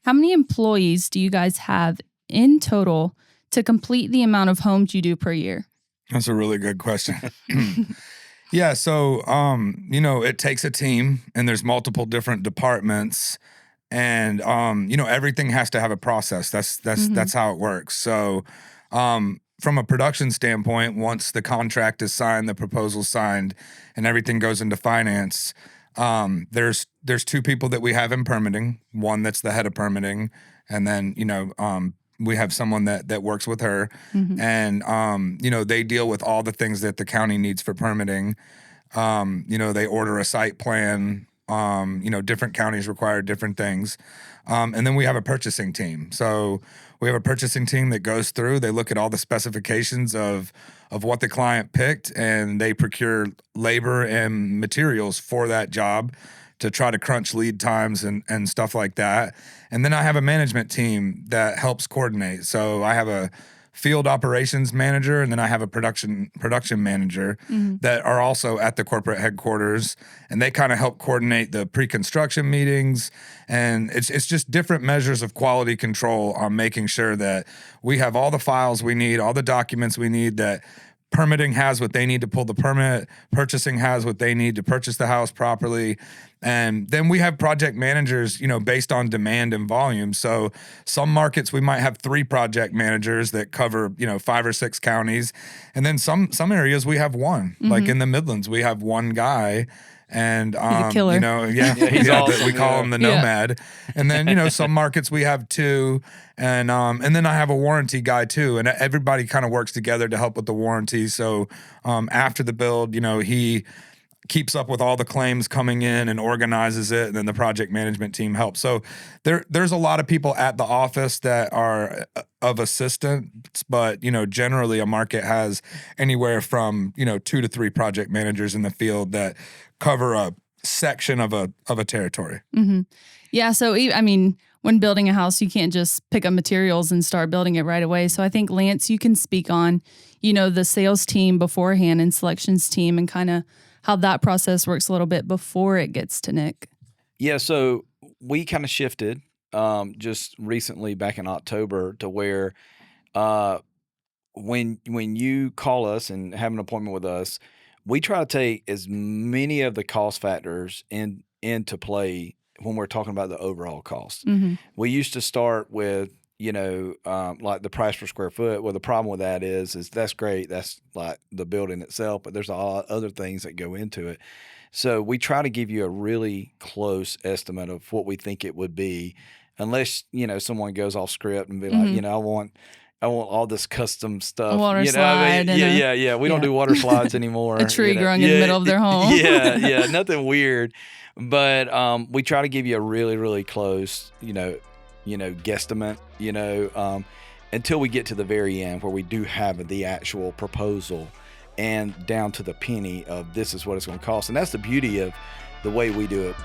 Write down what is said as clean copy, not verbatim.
how many employees do you guys have in total to complete the amount of homes you do per year? That's a really good question. Yeah, so it takes a team, and there's multiple different departments, and everything has to have a process. That's how it works. So from a production standpoint, once the contract is signed, the proposal's signed, and everything goes into finance, there's two people that we have in permitting. One that's the head of permitting, and then we have someone that works with her, and they deal with all the things that the county needs for permitting. They order a site plan. Different counties require different things, and then we have a purchasing team. So we have a purchasing team that goes through. They look at all the specifications of what the client picked, and they procure labor and materials for that job to try to crunch lead times and stuff like that. And then I have a management team that helps coordinate. So I have a field operations manager, and then I have a production manager that are also at the corporate headquarters, and they kind of help coordinate the pre-construction meetings. And it's just different measures of quality control on making sure that we have all the files we need, all the documents we need, that permitting has what they need to pull the permit, purchasing has what they need to purchase the house properly. And then we have project managers, based on demand and volume. So some markets we might have 3 project managers that cover, 5 or 6 counties. And then some areas we have 1. Like in the Midlands, we have 1 guy. And he's a killer. He's awesome. We call him the nomad. And then some markets we have 2, and then I have a warranty guy too, and everybody kind of works together to help with the warranty. So after the build, he keeps up with all the claims coming in and organizes it, and then the project management team helps. So there's a lot of people at the office that are of assistants, but generally a market has anywhere from 2 to 3 project managers in the field that cover a section of a territory. Yeah, so when building a house, you can't just pick up materials and start building it right away. So I think, Lance, you can speak on, the sales team beforehand and selections team, and kind of how that process works a little bit before it gets to Nick. Yeah, so we kind of shifted just recently back in October to where when you call us and have an appointment with us, we try to take as many of the cost factors into play when we're talking about the overall cost. We used to start with, like the price per square foot. Well, the problem with that is that's great. That's like the building itself, but there's a lot of other things that go into it. So we try to give you a really close estimate of what we think it would be, unless, someone goes off script and be like, I want all this custom stuff. Water slide. Yeah. We don't do water slides anymore. A tree growing in the middle of their home. Yeah. Nothing weird. But we try to give you a really, really close, guesstimate, until we get to the very end where we do have the actual proposal and down to the penny of this is what it's going to cost. And that's the beauty of the way we do it.